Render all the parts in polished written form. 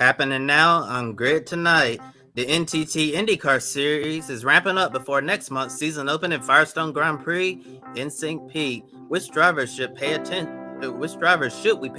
Happening now on Grid Tonight. The NTT IndyCar Series is ramping up before next month's season opening Firestone Grand Prix in St. Pete. Which drivers should we pay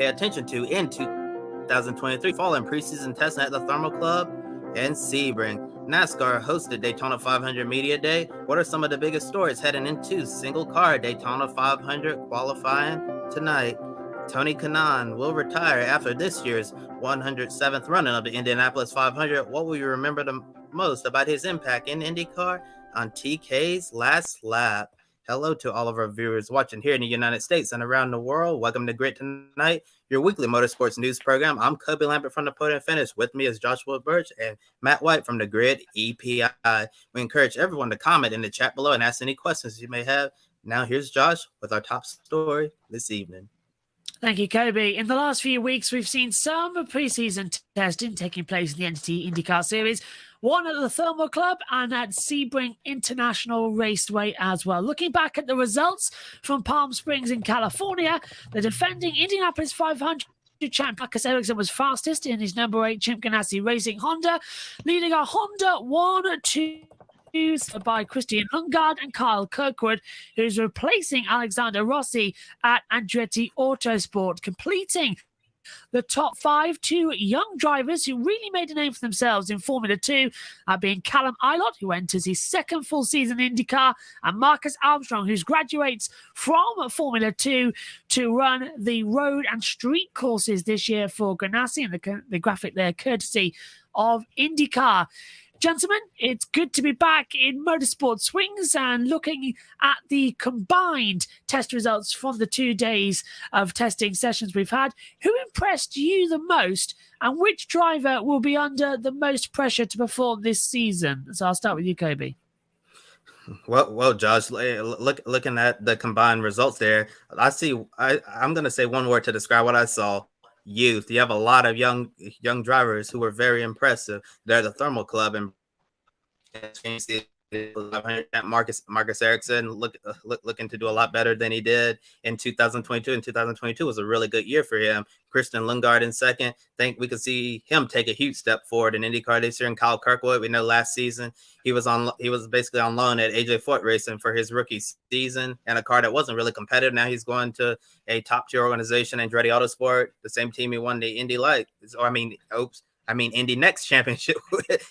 attention to in 2023 fall and preseason testing at the Thermal Club and Sebring? NASCAR hosted Daytona 500 Media Day. What are some of the biggest stories heading into single car Daytona 500 qualifying tonight? Tony Kanaan will retire after this year's 107th running of the Indianapolis 500. What will you remember the most about his impact in IndyCar on TK's last lap? Hello to all of our viewers watching here in the United States and around the world. Welcome to Grid Tonight, your weekly motorsports news program. I'm Kobe Lambert from the Podium Finish. With me is Joshua Birch and Matt White from the Grid EPI. We encourage everyone to comment in the chat below and ask any questions you may have. Now here's Josh with our top story this evening. Thank you, Kobe. In the last few weeks, we've seen some preseason testing taking place in the NTT IndyCar Series, one at the Thermal Club and at Sebring International Raceway as well. Looking back at the results from Palm Springs in California, the defending Indianapolis 500 champ Marcus Ericsson was fastest in his number 8 Chip Ganassi Racing Honda, leading a Honda 1-2 by Christian Lundgaard and Kyle Kirkwood, who's replacing Alexander Rossi at Andretti Autosport, completing the top 5. 2 young drivers who really made a name for themselves in Formula 2, being Callum Ilott, who enters his second full season in IndyCar, and Marcus Armstrong, who graduates from Formula 2 to run the road and street courses this year for Ganassi, and the graphic there courtesy of IndyCar. Gentlemen, it's good to be back in motorsport swings and looking at the combined test results from the 2 days of testing sessions we've had. Who impressed you the most, and which driver will be under the most pressure to perform this season? So I'll start with you, Kobe. Well, Josh, looking at the combined results there, I'm going to say one word to describe what I saw. Youth. You have a lot of young drivers who were very impressive. They're the Thermal Club, and Marcus Ericsson looking to do a lot better than he did in 2022. And 2022 was a really good year for him. Christian Lundgaard in second. I think we could see him take a huge step forward in IndyCar this year. And Kyle Kirkwood, we know last season he was basically on loan at AJ Foyt Racing for his rookie season and a car that wasn't really competitive. Now he's going to a top tier organization, Andretti Autosport, the same team he won the Indy Indy Next Championship.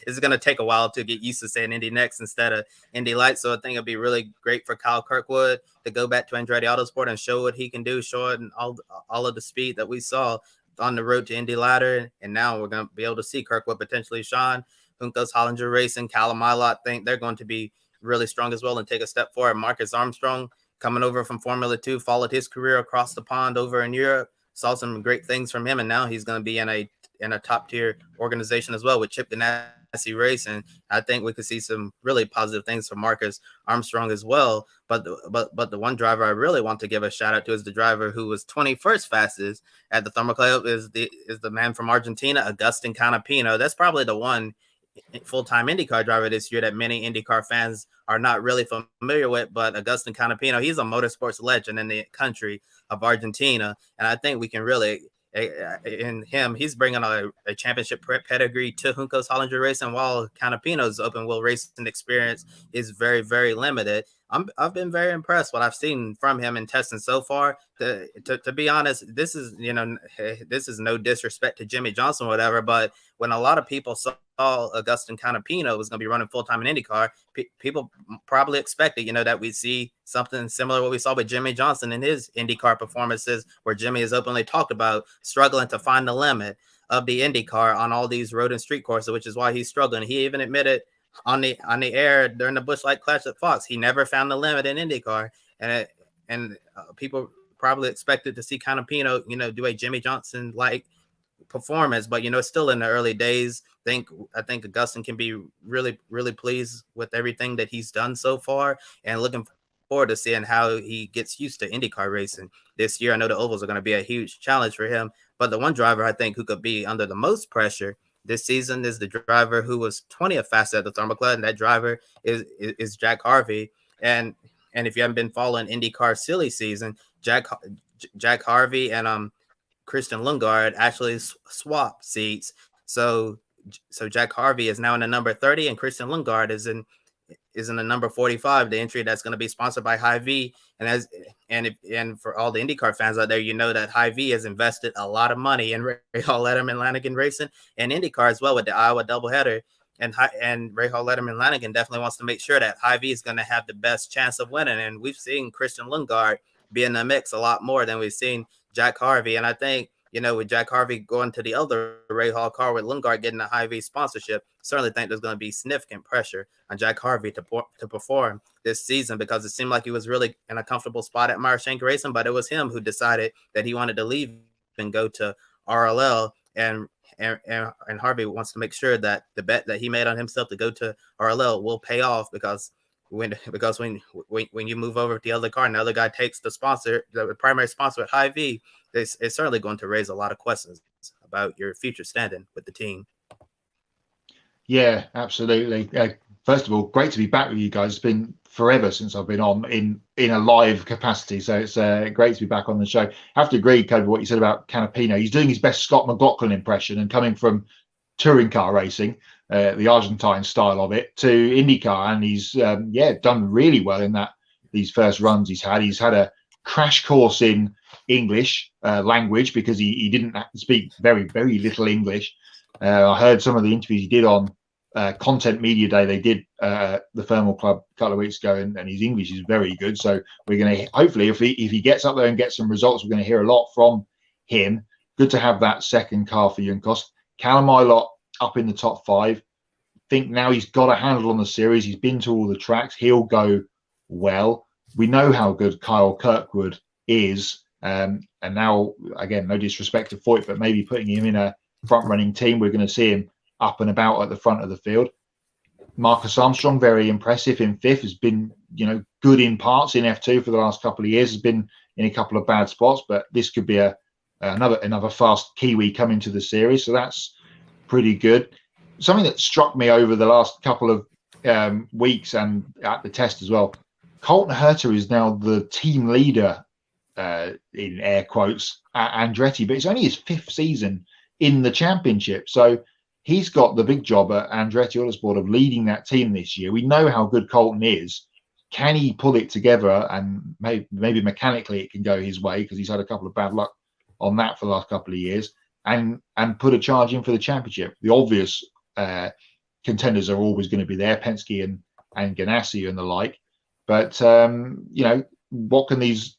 Is going to take a while to get used to saying Indy Next instead of Indy Lights. So I think it'd be really great for Kyle Kirkwood to go back to Andretti Autosport and show what he can do, show it and all of the speed that we saw on the road to Indy Ladder. And now we're going to be able to see Kirkwood, potentially Sean Juncos, Hollinger Racing, Callum Ilott. I think they're going to be really strong as well and take a step forward. Marcus Armstrong coming over from Formula 2, followed his career across the pond over in Europe, saw some great things from him, and now he's going to be in a top tier organization as well with Chip Ganassi Racing. I think we could see some really positive things from Marcus Armstrong as well. But the one driver I really want to give a shout out to is the driver who was 21st fastest at the Thermal Club is the man from Argentina, Agustin Canapino. That's probably the one full-time IndyCar driver this year that many IndyCar fans are not really familiar with, but Agustin Canapino, he's a motorsports legend in the country of Argentina, and I think we can really in him, he's bringing a championship pedigree to Juncos Hollinger Racing, while Canapino's open wheel racing experience is very, very limited. I've been very impressed what I've seen from him in testing so far. To be honest, this is no disrespect to Jimmy Johnson or whatever, but when a lot of people saw Agustin Canapino was going to be running full-time in IndyCar, people probably expected, that we'd see something similar to what we saw with Jimmy Johnson in his IndyCar performances, where Jimmy has openly talked about struggling to find the limit of the IndyCar on all these road and street courses, which is why he's struggling. He even admitted on the air during the Busch Light Clash at Fox, he never found the limit in IndyCar, and people probably expected to see Canapino, do a Jimmy Johnson like performance, but it's still in the early days. I think Agustin can be really, really pleased with everything that he's done so far, and looking forward to seeing how he gets used to IndyCar racing this year. I know the ovals are going to be a huge challenge for him, but the one driver I think who could be under the most pressure this season is the driver who was 20th fastest at the Thermal Club, and that driver is Jack Harvey. And if you haven't been following IndyCar silly season, Jack Harvey and Christian Lundgaard actually swapped seats So Jack Harvey is now in the number 30, and Christian Lundgaard is in the number 45, the entry that's going to be sponsored by Hy-Vee. And for all the IndyCar fans out there, you know that Hy-Vee has invested a lot of money in Rahal Letterman Lanigan Racing and IndyCar as well with the Iowa doubleheader. And Rahal Letterman Lanigan definitely wants to make sure that Hy-Vee is going to have the best chance of winning. And we've seen Christian Lundgaard be in the mix a lot more than we've seen Jack Harvey. And I think, with Jack Harvey going to the other Rahal car with Lundgaard getting a Hy-Vee sponsorship, certainly think there's going to be significant pressure on Jack Harvey to perform this season, because it seemed like he was really in a comfortable spot at Meyer-Shank Racing, but it was him who decided that he wanted to leave and go to RLL. And Harvey wants to make sure that the bet that he made on himself to go to RLL will pay off, because when you move over to the other car and the other guy takes the primary sponsor at Hy-Vee, it's certainly going to raise a lot of questions about your future standing with the team. Yeah, absolutely. First of all, great to be back with you guys. It's been forever since I've been on in a live capacity, so it's great to be back on the show. I have to agree, Kobe, what you said about Canapino. He's doing his best Scott McLaughlin impression, and coming from touring car racing, the Argentine style of it, to IndyCar, and he's done really well in these first runs he's had. He's had a crash course in English language, because he didn't speak very, very little English. I heard some of the interviews he did on Content Media Day. They did the Thermal Club a couple of weeks ago, and his English is very good. So we're going to, hopefully, if he gets up there and gets some results, we're going to hear a lot from him. Good to have that second car for Juncos. Callum Ilott up in the top 5. Think now he's got a handle on the series. He's been to all the tracks. He'll go well. We know how good Kyle Kirkwood is. And now, again, no disrespect to Foyt, but maybe putting him in a front-running team, we're going to see him up and about at the front of the field. Marcus Armstrong, very impressive in 5th, has been, good in parts in F2 for the last couple of years, has been in a couple of bad spots, but this could be another fast Kiwi coming to the series, so that's pretty good. Something that struck me over the last couple of weeks and at the test as well, Colton Herta is now the team leader, in air quotes, at Andretti, but it's only his 5th season in the championship. So he's got the big job at Andretti Autosport of leading that team this year. We know how good Colton is. Can he pull it together, and maybe mechanically it can go his way, because he's had a couple of bad luck on that for the last couple of years, and put a charge in for the championship? The obvious contenders are always going to be there, Penske and Ganassi and the like. But, what can these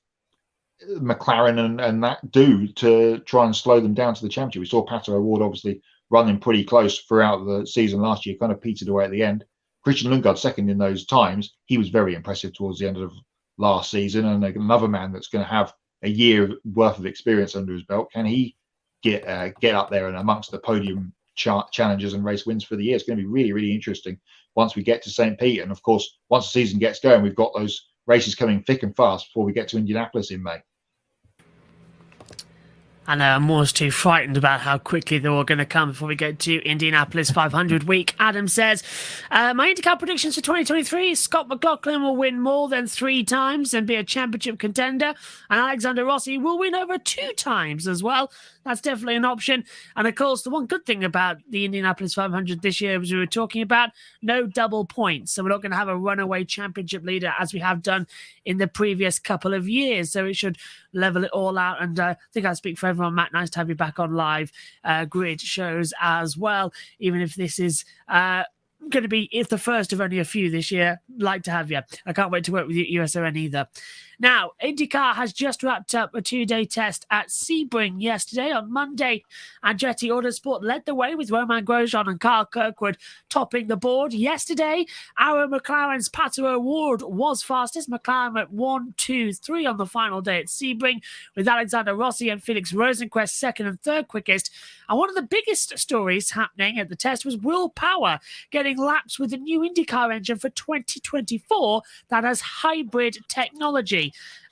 McLaren and that do to try and slow them down to the championship? We saw Pato O'Ward obviously running pretty close throughout the season last year, kind of petered away at the end. Christian Lundgaard second in those times. He was very impressive towards the end of last season, and another man that's going to have a year worth of experience under his belt. Can he get up there and amongst the podium challenges and race wins for the year? It's going to be really, really interesting once we get to St. Pete. And of course, once the season gets going, we've got those races coming thick and fast before we get to Indianapolis in May. I know, I'm almost too frightened about how quickly they're all going to come before we get to Indianapolis 500 week. Adam says, my IndyCar predictions for 2023, Scott McLaughlin will win more than 3 times and be a championship contender, and Alexander Rossi will win over 2 times as well. That's definitely an option. And of course, the one good thing about the Indianapolis 500 this year, as we were talking about, no double points. So we're not going to have a runaway championship leader as we have done in the previous couple of years. So it should level it all out. And I think I speak for everyone, Matt. Nice to have you back on live grid shows as well, even if this is going to be the first of only a few this year. Like to have you. I can't wait to work with you at USON either. Now, IndyCar has just wrapped up a 2-day test at Sebring yesterday. On Monday, Andretti Autosport led the way with Romain Grosjean and Kyle Kirkwood topping the board. Yesterday, our McLaren's Pato O'Ward was fastest. McLaren at 1, 2, 3 on the final day at Sebring, with Alexander Rossi and Felix Rosenquist second and third quickest. And one of the biggest stories happening at the test was Will Power getting laps with the new IndyCar engine for 2024 that has hybrid technology.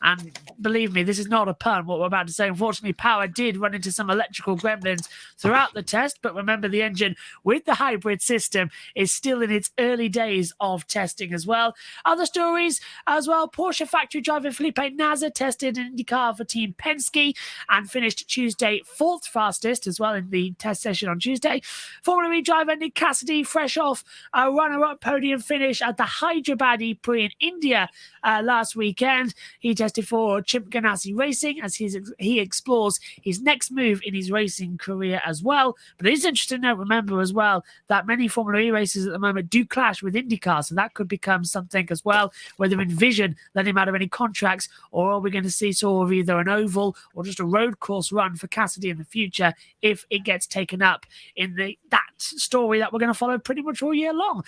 And believe me, this is not a pun, what we're about to say. Unfortunately, Power did run into some electrical gremlins throughout the test, but remember, the engine with the hybrid system is still in its early days of testing as well. Other stories as well: Porsche factory driver Felipe Nasr tested an IndyCar for Team Penske and finished Tuesday 4th fastest as well in the test session on Tuesday. Formula E driver Nick Cassidy, fresh off a runner-up podium finish at the Hyderabad Prix in India last weekend. He tested for Chip Ganassi Racing as he explores his next move in his racing career as well. But it is interesting to remember as well that many Formula E races at the moment do clash with IndyCar, so that could become something as well, whether Envision let him out of any contracts, or are we going to see sort of either an oval or just a road course run for Cassidy in the future if it gets taken up in that story that we're going to follow pretty much all year long.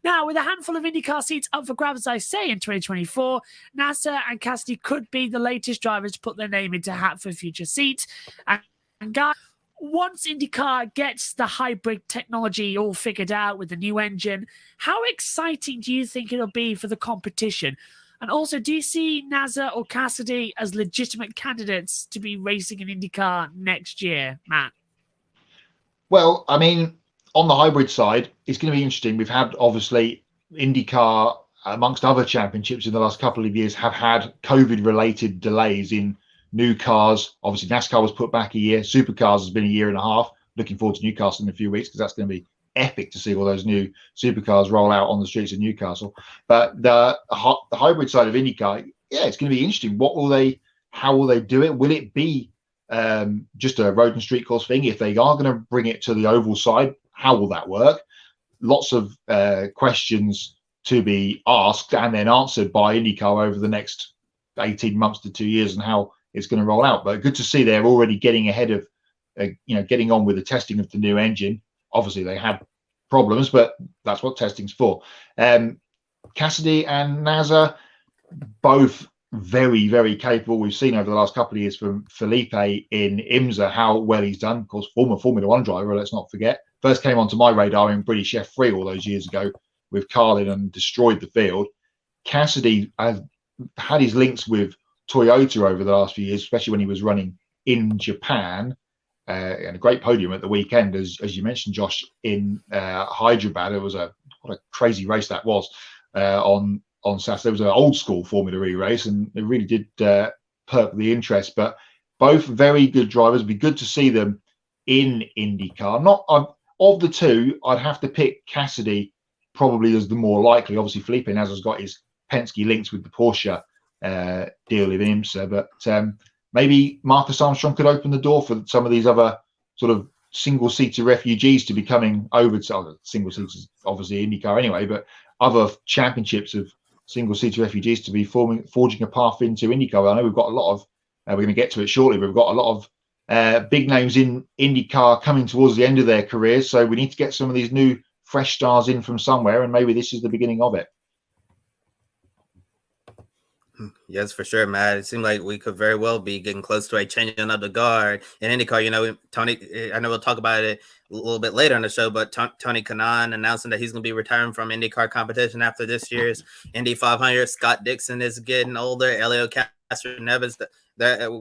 Now, with a handful of IndyCar seats up for grabs, as I say, in 2024, Nasser and Cassidy could be the latest drivers to put their name into a hat for future seats. And guys, once IndyCar gets the hybrid technology all figured out with the new engine, how exciting do you think it'll be for the competition? And also, do you see Nasser or Cassidy as legitimate candidates to be racing in IndyCar next year, Matt? Well, I mean, on the hybrid side, it's going to be interesting. We've had, obviously, IndyCar, amongst other championships in the last couple of years, have had COVID-related delays in new cars. Obviously, NASCAR was put back a year. Supercars has been a year and a half. Looking forward to Newcastle in a few weeks because that's going to be epic to see all those new supercars roll out on the streets of Newcastle. But the hybrid side of IndyCar, yeah, it's going to be interesting. How will they do it? Will it be just a road and street course thing? If they are going to bring it to the oval side, how will that work? Lots of questions to be asked and then answered by IndyCar over the next 18 months to 2 years and how it's going to roll out. But good to see they're already getting ahead of, getting on with the testing of the new engine. Obviously, they had problems, but that's what testing's for. Cassidy and Nasr, both very, very capable. We've seen over the last couple of years from Felipe in IMSA how well he's done. Of course, former Formula One driver, let's not forget. First came onto my radar in British F3 all those years ago with Carlin and destroyed the field. Cassidy has had his links with Toyota over the last few years, especially when he was running in Japan. And a great podium at the weekend, as you mentioned, Josh, in Hyderabad. It was what a crazy race that was on Saturday. It was an old school Formula E race, and it really did perk the interest. But both very good drivers. It'd be good to see them in IndyCar. Of the two, I'd have to pick Cassidy probably as the more likely. Obviously, Felipe Nasr's got his Penske links with the Porsche deal in IMSA, but maybe Marcus Armstrong could open the door for some of these other sort of single-seater refugees to be coming over to single-seaters, obviously IndyCar anyway, but other championships of single-seater refugees to be forging a path into IndyCar. I know we've got a lot of, we're going to get to it shortly, but we've got a lot of big names in IndyCar coming towards the end of their careers, so we need to get some of these new fresh stars in from somewhere, and maybe this is the beginning of it. Yes, for sure, Matt. It seemed like we could very well be getting close to a changing of the guard in IndyCar. Tony, I know we'll talk about it a little bit later on the show, but Tony Kanaan announcing that he's going to be retiring from IndyCar competition after this year's Indy 500. Scott Dixon is getting older. Elio Castroneves,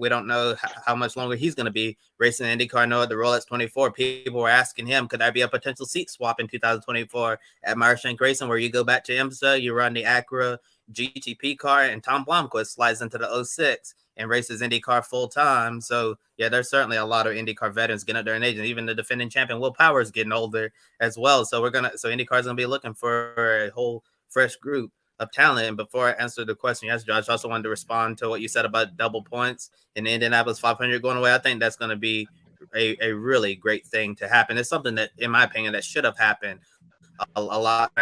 we don't know how much longer he's going to be racing IndyCar. I know at the Rolex 24, people were asking him, could there be a potential seat swap in 2024 at Meyershank Racing where you go back to IMSA, you run the Acura GTP car, and Tom Blomqvist slides into the 06 and races IndyCar full time. So yeah, there's certainly a lot of IndyCar veterans getting up there in age, and even the defending champion Will Power is getting older as well. So IndyCar is gonna be looking for a whole fresh group of talent. And before I answer the question, yes, Josh, I also wanted to respond to what you said about double points in the Indianapolis 500 going away. I think that's going to be a really great thing to happen. It's something that, in my opinion, that should have happened a lot.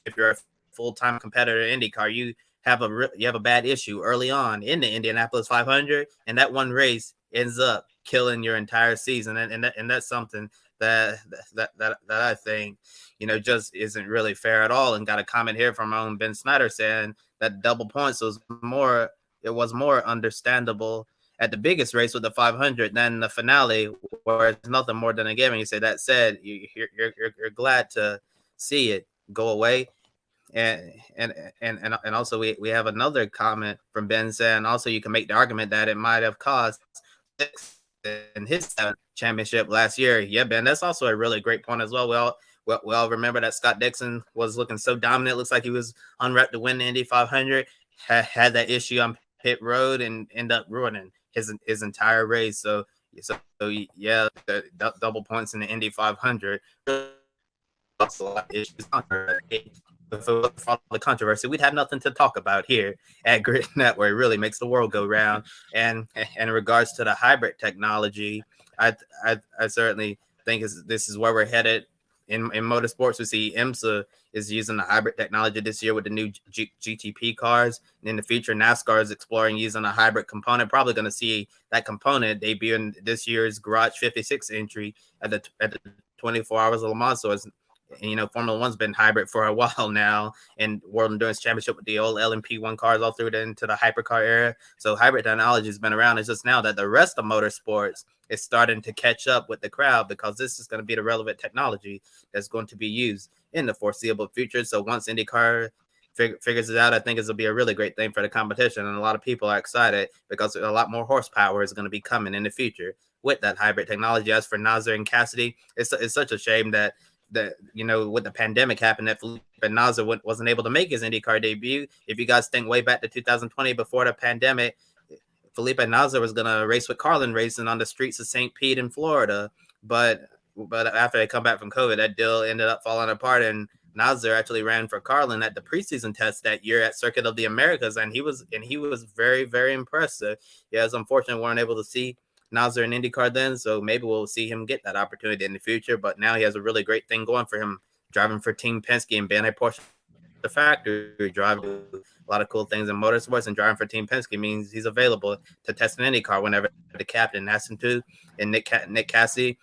If you're a full-time competitor in IndyCar, you have a bad issue early on in the Indianapolis 500, and that one race ends up killing your entire season, and that's something that I think just isn't really fair at all. And got a comment here from our own Ben Snyder saying that double points was more understandable at the biggest race with the 500 than the finale, where it's nothing more than a game. And you say that said, you're glad to see it go away. And also we have another comment from Ben saying also you can make the argument that it might have cost in his championship last year. Yeah, Ben, that's also a really great point as well. We all remember that Scott Dixon was looking so dominant. Looks like he was on track to win the Indy 500. Had that issue on pit road and end up ruining his entire race. So yeah, the double points in the Indy 500. Also a lot of issues on her. For all the controversy, we'd have nothing to talk about here at Grid Network. It really makes the world go round. And in regards to the hybrid technology, I certainly think this is where we're headed in motorsports. We see IMSA is using the hybrid technology this year with the new GTP cars. And in the future, NASCAR is exploring using a hybrid component. Probably going to see that component debut in this year's Garage 56 entry at the 24 Hours of Le Mans. So it's, Formula One's been hybrid for a while now, and World Endurance Championship with the old LMP1 cars all through into the hypercar era. So hybrid technology has been around. It's just now that the rest of motorsports is starting to catch up with the crowd, because this is going to be the relevant technology that's going to be used in the foreseeable future. So once IndyCar figures it out, I think this will be a really great thing for the competition, and a lot of people are excited because a lot more horsepower is going to be coming in the future with that hybrid technology. As for Nasser and Cassidy, it's such a shame that with the pandemic happened, that Felipe Nasser wasn't able to make his IndyCar debut. If you guys think way back to 2020, before the pandemic, Felipe Nasser was going to race with Carlin Racing on the streets of St. Pete in Florida. But after they come back from COVID, that deal ended up falling apart, and Nasser actually ran for Carlin at the preseason test that year at Circuit of the Americas, and he was very, very impressive. Yeah, it's unfortunate we weren't able to see Nasser in IndyCar then, so maybe we'll see him get that opportunity in the future. But now he has a really great thing going for him, driving for Team Penske and being a Porsche the factory, driving a lot of cool things in motorsports, and driving for Team Penske means he's available to test an IndyCar whenever the captain asks him to. And Nick Cassidy,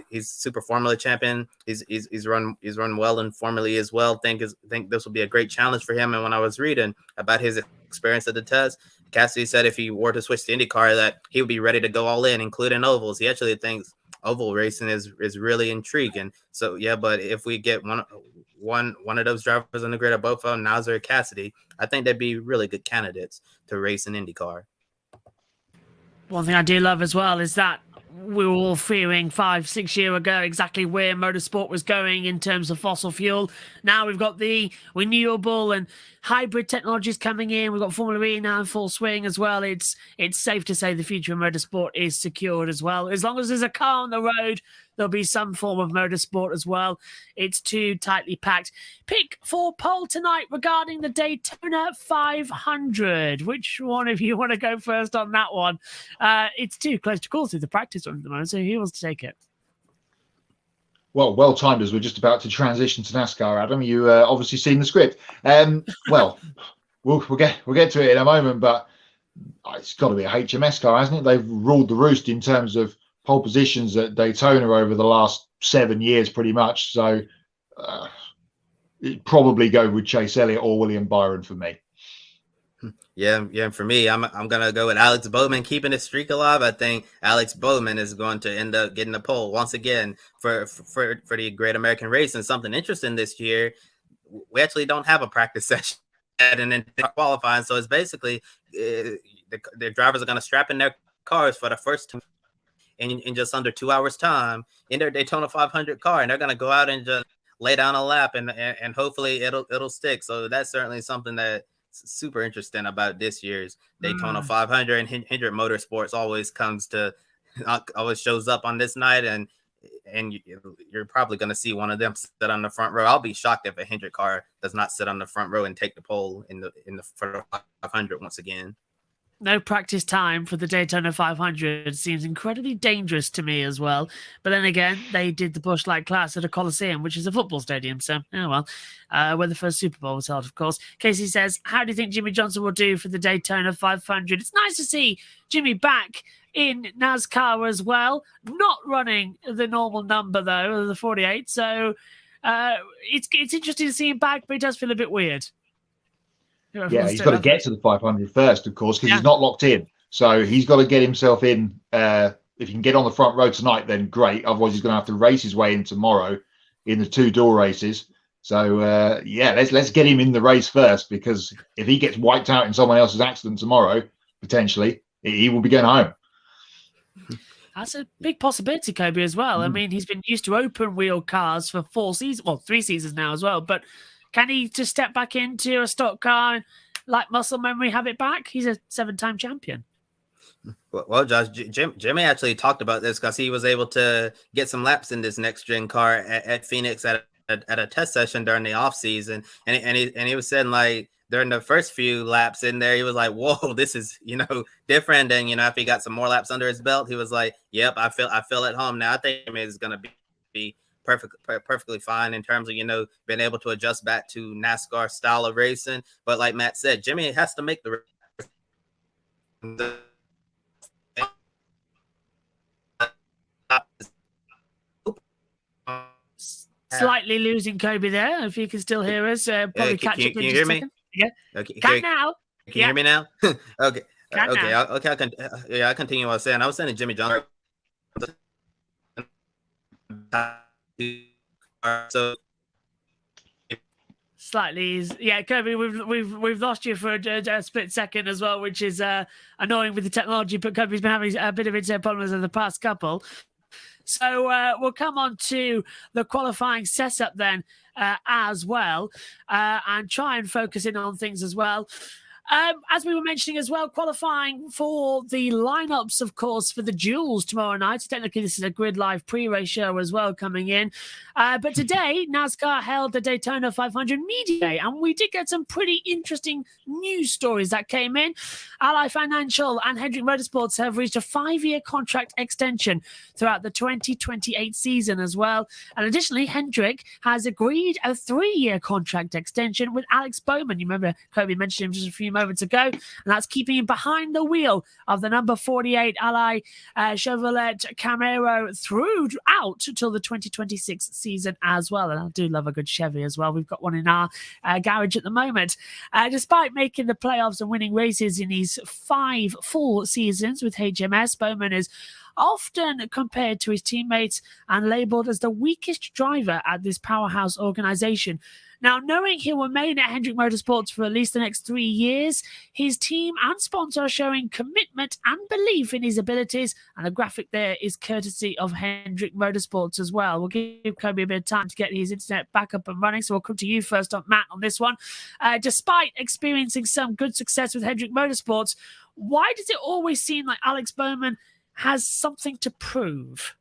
he's super Formula champion. He's run well in Formula E as well. Think this will be a great challenge for him. And when I was reading about his experience at the test, Cassidy said if he were to switch to IndyCar, that he would be ready to go all in, including ovals. He actually thinks oval racing is really intriguing. So yeah, but if we get one of those drivers on the grid, or both of them, Nasser or Cassidy, I think they'd be really good candidates to race in IndyCar. One thing I do love as well is that we were all fearing 5-6 years ago exactly where motorsport was going in terms of fossil fuel. Now we've got the renewable and hybrid technologies coming in. We've got Formula E now in full swing as well. It's safe to say the future of motorsport is secured as well. As long as there's a car on the road, there'll be some form of motorsport as well. It's too tightly packed. Pick for poll tonight regarding the Daytona 500. Which one of you want to go first on that one? It's too close to call through the practice one at the moment, so who wants to take it? Well timed as we're just about to transition to NASCAR, Adam. You obviously seen the script. Well, we'll get to it in a moment, but it's got to be a HMS car, hasn't it? They've ruled the roost in terms of pole positions at Daytona over the last 7 years, pretty much. So it'd probably go with Chase Elliott or William Byron for me. Yeah. For me, I'm gonna go with Alex Bowman keeping his streak alive. I think Alex Bowman is going to end up getting the pole once again for the Great American Race. And something interesting this year, we actually don't have a practice session and then qualifying. So it's basically the drivers are going to strap in their cars for the first time in just under 2 hours time in their Daytona 500 car, and they're going to go out and just lay down a lap, and hopefully it'll stick. So that's certainly something that's super interesting about this year's Daytona 500. And Hendrick Motorsports always shows up on this night, and you're probably going to see one of them sit on the front row. I'll be shocked if a Hendrick car does not sit on the front row and take the pole for the 500 once again. No practice time for the Daytona 500 seems incredibly dangerous to me as well. But then again, they did the Busch Light class at a Coliseum, which is a football stadium. So, where the first Super Bowl was held, of course. Casey says, how do you think Jimmy Johnson will do for the Daytona 500? It's nice to see Jimmy back in NASCAR as well. Not running the normal number, though, the 48. So, it's interesting to see him back, but it does feel a bit weird. Yeah, he's got to get to the 500 first, of course, because he's not locked in. So he's got to get himself in. If he can get on the front row tonight, then great. Otherwise, he's going to have to race his way in tomorrow in the two-door races. So yeah, let's get him in the race first, because if he gets wiped out in someone else's accident tomorrow, potentially he will be going home. That's a big possibility, Kobe, as well. I mean, he's been used to open wheel cars for 3 seasons now as well. But can he just step back into a stock car and, like muscle memory, have it back? He's a 7-time champion. Well, Josh, Jimmy actually talked about this because he was able to get some laps in this next gen car at Phoenix at a test session during the off season, and he was saying, like, during the first few laps in there, he was like, "Whoa, this is different." And if he got some more laps under his belt, he was like, "Yep, I feel at home now." I think it's going to be perfectly fine in terms of being able to adjust back to NASCAR style of racing. But like Matt said, Jimmy has to make the slightly losing Kobe there. If you can still hear us, probably catch up. Can you hear me? Yeah. Okay. Can now. Can you hear me now? Okay. Can okay. now. I continue what I was saying. I was saying to Jimmy Johnson. So slightly, yeah, Kobe, we've lost you for a split second as well, which is annoying with the technology. But Kobe's been having a bit of internet problems in the past couple. So we'll come on to the qualifying setup then as well, and try and focus in on things as well. As we were mentioning as well, qualifying for the lineups, of course, for the duels tomorrow night. So technically, this is a Grid Live pre-race show as well coming in. But today, NASCAR held the Daytona 500 Media Day, and we did get some pretty interesting news stories that came in. Ally Financial and Hendrick Motorsports have reached a 5-year contract extension throughout the 2028 season as well. And additionally, Hendrick has agreed a 3-year contract extension with Alex Bowman. You remember Kobe mentioned him just a few moments ago, and that's keeping him behind the wheel of the number 48 Ally Chevrolet Camaro throughout till the 2026 season as well. And I do love a good Chevy as well. We've got one in our garage at the moment. Despite making the playoffs and winning races in his 5 full seasons with HMS, Bowman is often compared to his teammates and labeled as the weakest driver at this powerhouse organization. Now, knowing he will remain at Hendrick Motorsports for at least the next 3 years, his team and sponsor are showing commitment and belief in his abilities, and the graphic there is courtesy of Hendrick Motorsports as well. We'll give Kobe a bit of time to get his internet back up and running, so we'll come to you first, Matt, on this one. Despite experiencing some good success with Hendrick Motorsports, why does it always seem like Alex Bowman has something to prove?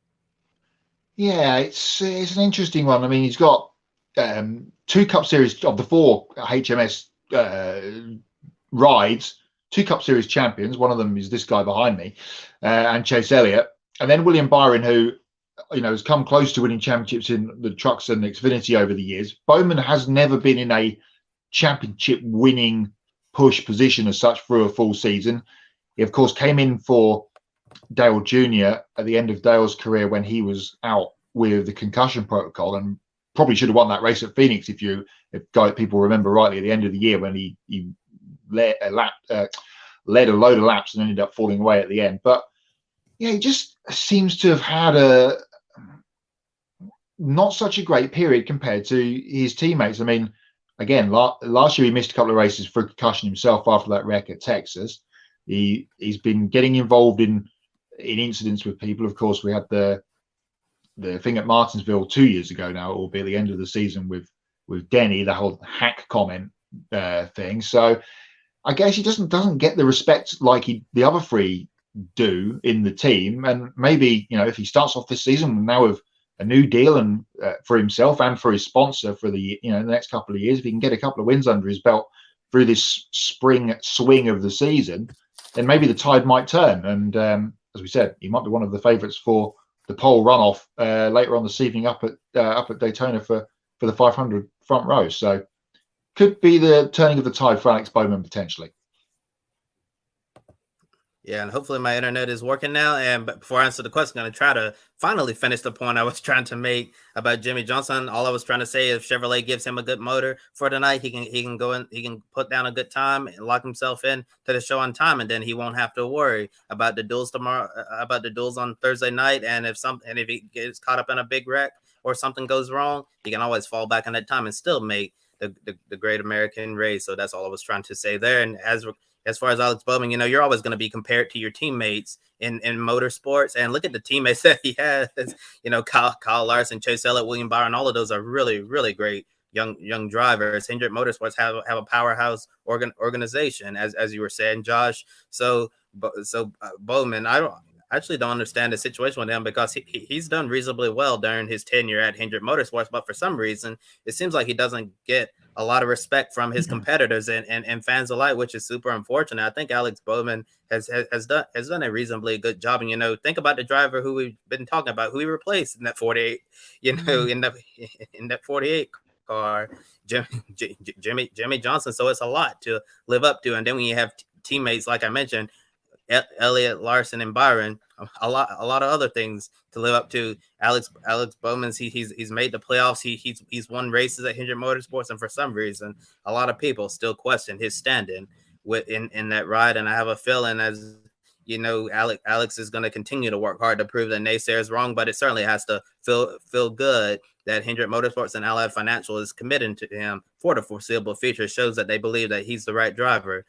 Yeah, it's an interesting one. I mean, he's got 2 Cup Series of the 4 HMS rides, 2 Cup Series champions. One of them is this guy behind me, and Chase Elliott, and then William Byron, who has come close to winning championships in the trucks and Xfinity over the years. Bowman has never been in a championship winning push position as such through a full season. He of course came in for Dale Jr. at the end of Dale's career when he was out with the concussion protocol, and probably should have won that race at Phoenix if people remember rightly, at the end of the year when he led a load of laps and ended up falling away at the end. But yeah, he just seems to have had a not such a great period compared to his teammates. I mean, again, last year he missed a couple of races for concussion himself after that wreck at Texas. He's been getting involved in incidents with people. Of course, we had the thing at Martinsville 2 years ago now, it will be at the end of the season with Denny, the whole hack comment thing. So I guess he doesn't get the respect like the other 3 do in the team. And maybe, if he starts off this season now with a new deal and for himself and for his sponsor for the the next couple of years, if he can get a couple of wins under his belt through this spring swing of the season, then maybe the tide might turn. And as we said, he might be one of the favourites for the pole runoff later on this evening up at Daytona for the 500 front row. So could be the turning of the tide for Alex Bowman potentially. Yeah, and hopefully my internet is working now. And but before I answer the question, I'm going to try to finally finish the point I was trying to make about Jimmy Johnson. All I was trying to say is if Chevrolet gives him a good motor for tonight, he can go in, he can put down a good time and lock himself in to the show on time, and then he won't have to worry about the duels tomorrow, about the duels on Thursday night. And if he gets caught up in a big wreck or something goes wrong, he can always fall back on that time and still make the Great American Race. So that's all I was trying to say there. And as far as Alex Bowman, you're always going to be compared to your teammates in motorsports. And look at the teammates that he has. Kyle Larson, Chase Elliott, William Byron, all of those are really, really great young drivers. Hendrick Motorsports have a powerhouse organization, as you were saying, Josh. So Bowman, I actually don't understand the situation with him because he's done reasonably well during his tenure at Hendrick Motorsports, but for some reason, it seems like he doesn't get a lot of respect from his competitors and fans alike, which is super unfortunate. I think Alex Bowman has done a reasonably good job. And think about the driver who we've been talking about, who he replaced in that 48, in that 48 car, Jimmy Johnson. So it's a lot to live up to. And then when you have teammates like I mentioned, Elliott, Larson, and Byron, a lot of other things to live up to. Alex Bowman's he's made the playoffs. He's won races at Hendrick Motorsports, and for some reason, a lot of people still question his standing in that ride. And I have a feeling, as Alex is going to continue to work hard to prove that naysayers wrong. But it certainly has to feel good that Hendrick Motorsports and Allied Financial is committed to him for the foreseeable future. It shows that they believe that he's the right driver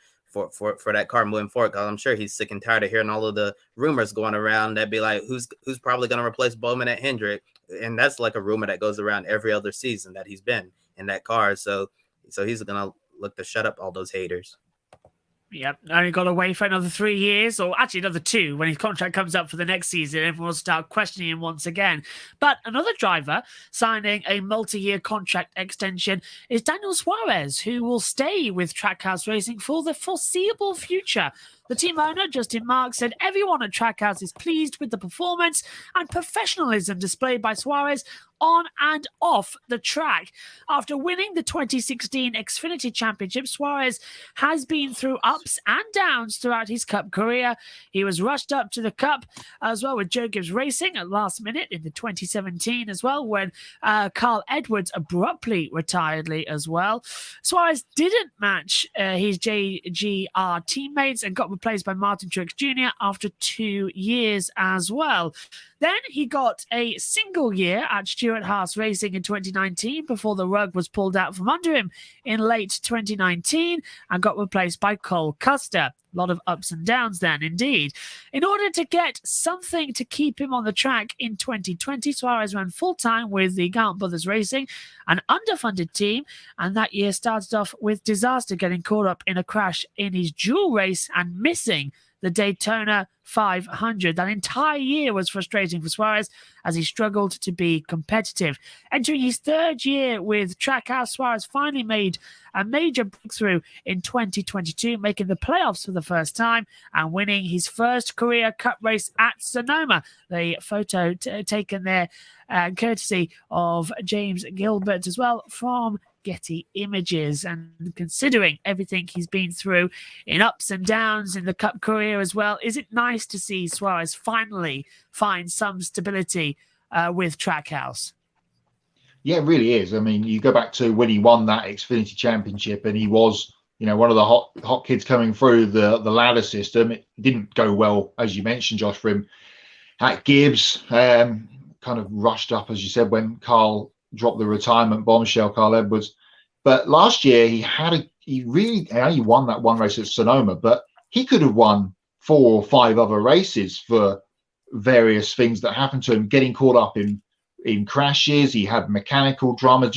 for that car moving forward, because I'm sure he's sick and tired of hearing all of the rumors going around that be like, who's probably going to replace Bowman at Hendrick, and that's like a rumor that goes around every other season that he's been in that car. So he's going to look to shut up all those haters. Yep, only got away for another 3 years, or actually another 2 when his contract comes up for the next season. Everyone will start questioning him once again. But another driver signing a multi-year contract extension is Daniel Suarez, who will stay with Trackhouse Racing for the foreseeable future. The team owner, Justin Marks, said everyone at Trackhouse is pleased with the performance and professionalism displayed by Suarez on and off the track. After winning the 2016 Xfinity Championship, Suarez has been through ups and downs throughout his Cup career. He was rushed up to the Cup as well with Joe Gibbs Racing at last minute in the 2017 as well, when Carl Edwards abruptly retired as well. Suarez didn't match his JGR teammates and got replaced by Martin Truex Jr. after 2 years as well. Then he got a single year at Stewart-Haas Racing in 2019 before the rug was pulled out from under him in late 2019 and got replaced by Cole Custer. A lot of ups and downs then, indeed. In order to get something to keep him on the track in 2020, Suarez ran full-time with the Gant Brothers Racing, an underfunded team, and that year started off with disaster, getting caught up in a crash in his dual race and missing the Daytona 500. That entire year was frustrating for Suarez as he struggled to be competitive. Entering his 3rd year with Trackhouse, Suarez finally made a major breakthrough in 2022, making the playoffs for the first time and winning his first career Cup race at Sonoma. The photo taken there courtesy of James Gilbert as well from Getty Images. And considering everything he's been through in ups and downs in the Cup career as well, is it nice to see Suarez finally find some stability with Trackhouse? Yeah, it really is. I mean, you go back to when he won that Xfinity Championship and he was, one of the hot kids coming through the ladder system. It didn't go well, as you mentioned, Josh, for him at Gibbs. Kind of rushed up, as you said, when Carl dropped the retirement bombshell, Carl Edwards. But last year he only won that one race at Sonoma, but he could have won 4 or 5 other races for various things that happened to him, getting caught up in crashes. He had mechanical drama.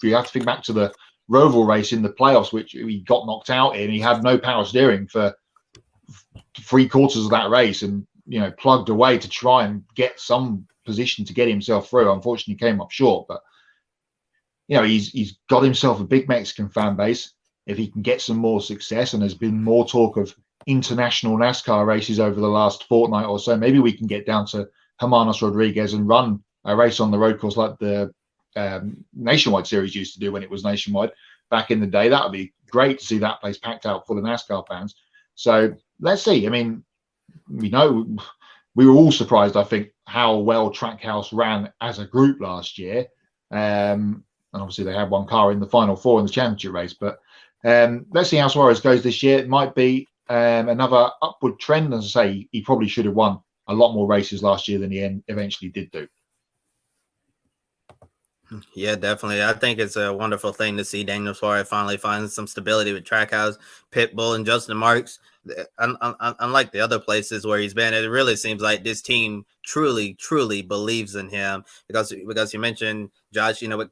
You have to think back to the Roval race in the playoffs, which he got knocked out in. He had no power steering for 3/4 of that race and, plugged away to try and get some position to get himself through. Unfortunately, he came up short, but he's got himself a big Mexican fan base. If he can get some more success, and there's been more talk of international NASCAR races over the last fortnight or so, maybe we can get down to Hermanos Rodriguez and run a race on the road course like the Nationwide Series used to do when it was nationwide back in the day. That would be great to see that place packed out full of NASCAR fans. So let's see. I mean, we know we were all surprised, I think, how well Trackhouse ran as a group last year. And obviously they had one car in the final four in the championship race. But let's see how Suarez goes this year. It might be another upward trend. As I say, he probably should have won a lot more races last year than he eventually did do. Yeah, definitely. I think it's a wonderful thing to see Daniel Suarez finally find some stability with Trackhouse, Pitbull, and Justin Marks. Unlike the other places where he's been, it really seems like this team truly believes in him because you mentioned, Josh, with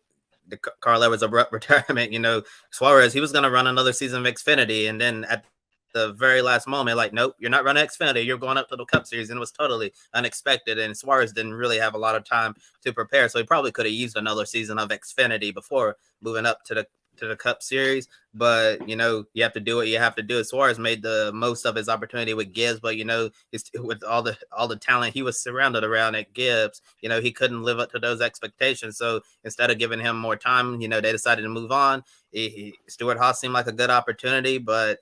the Carl Edwards abrupt retirement, Suarez, he was going to run another season of Xfinity, and then at the very last moment, like, nope, you're not running Xfinity, you're going up to the Cup Series, and it was totally unexpected, and Suarez didn't really have a lot of time to prepare, so he probably could have used another season of Xfinity before moving up to the Cup Series, but, you have to do what you have to do. Suarez made the most of his opportunity with Gibbs, but, with all the talent he was surrounded around at Gibbs, he couldn't live up to those expectations, so instead of giving him more time, they decided to move on. Stuart Haas seemed like a good opportunity, but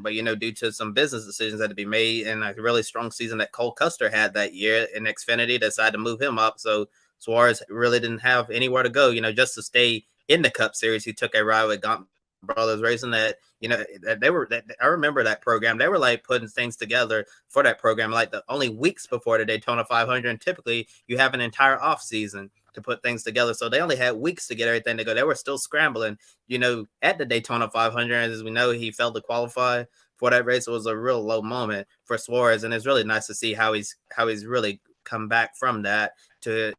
due to some business decisions that had to be made and a really strong season that Cole Custer had that year in Xfinity, decided to move him up. So Suarez really didn't have anywhere to go, just to stay in the Cup Series. He took a ride with Gaunt Brothers Racing that I remember that program. They were like putting things together for that program, like the only weeks before the Daytona 500. And typically you have an entire off season to put things together. So they only had weeks to get everything to go. They were still scrambling, at the Daytona 500. As we know, he failed to qualify for that race. It was a real low moment for Suarez. And it's really nice to see how he's really come back from that to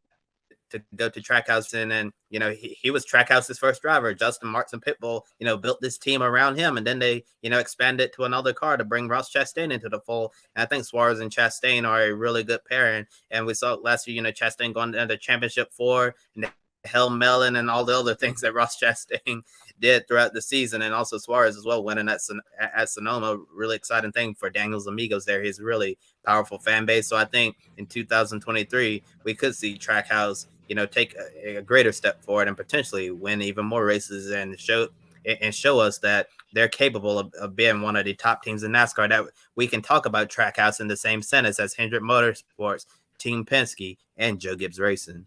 go to Trackhouse. And he was Trackhouse's first driver. Justin Marks and Pitbull, built this team around him. And then they, expanded to another car to bring Ross Chastain into the fold. And I think Suarez and Chastain are a really good pairing. And we saw last year, Chastain going to the championship 4, and Hell Melon and all the other things that Ross Chastain did throughout the season. And also Suarez as well, winning at Sonoma. Really exciting thing for Daniel's Amigos there. He's a really powerful fan base. So I think in 2023, we could see Trackhouse, take a greater step forward and potentially win even more races and show us that they're capable of being one of the top teams in NASCAR, that we can talk about Trackhouse in the same sentence as Hendrick Motorsports, Team Penske, and Joe Gibbs Racing.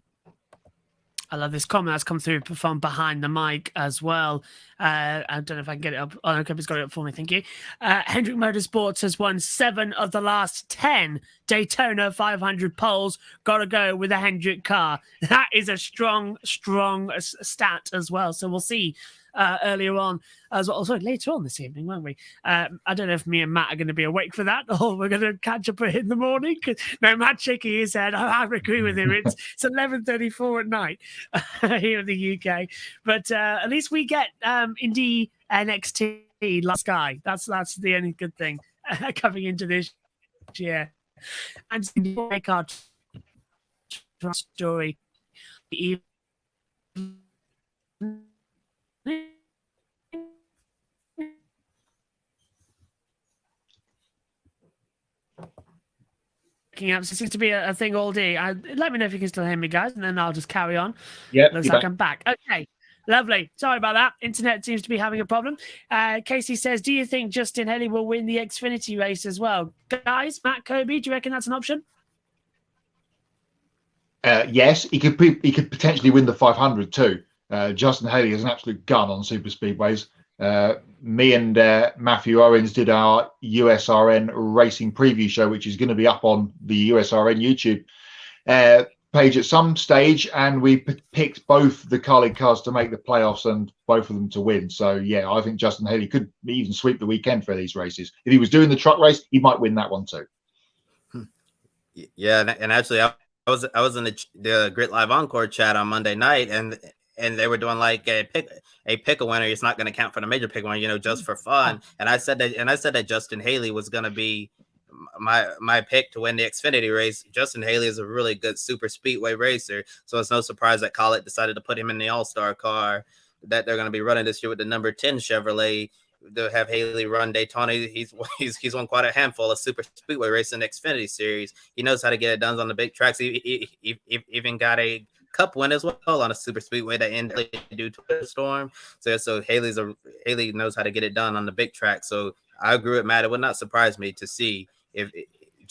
I love this comment that's come through from behind the mic as well. I don't know if I can get it up. Oh, no, Kobe's got it up for me. Thank you. Hendrick Motorsports has won 7 of the last 10 Daytona 500 poles. Got to go with a Hendrick car. That is a strong stat as well. So we'll see earlier on as well. Sorry, later on this evening, won't we? I don't know if me and Matt are going to be awake for that, or we're going to catch up in the morning. No, Matt shaking his head. I agree with him. It's 11:34 at night here in the UK, but at least we get Indy NXT last guy. That's the only good thing coming into this year. And make our story up. So it seems to be a thing all day. Let me know if you can still hear me, guys, and then I'll just carry on. Yeah, looks like I'm back. Okay, lovely. Sorry about that. Internet seems to be having a problem. Casey says, "Do you think Justin Haley will win the Xfinity race as well?" Guys, Matt, Kobe, do you reckon that's an option? Yes, he could potentially win the 500 too. Justin Haley is an absolute gun on super speedways. Me and Matthew Owens did our USRN racing preview show, which is going to be up on the USRN YouTube page at some stage, and we picked both the Carling cars to make the playoffs and both of them to win. So yeah, I think Justin Haley could even sweep the weekend for these races. If he was doing the truck race, he might win that one too. Yeah, and actually, I was in the Grit Live Encore chat on Monday night, and they were doing like a pick a winner. It's not going to count for the major pick winner, just for fun. And I said that Justin Haley was going to be my pick to win the Xfinity race. Justin Haley is a really good super speedway racer, so it's no surprise that Collett decided to put him in the All-Star car that they're going to be running this year with the number 10 Chevrolet. They'll have Haley run Daytona. He's won quite a handful of super speedway racing in the Xfinity series. He knows how to get it done on the big tracks. He even got a Cup win as well on a super speedway that ended due to a storm. So Haley knows how to get it done on the big track. So I agree with Matt. It would not surprise me to see if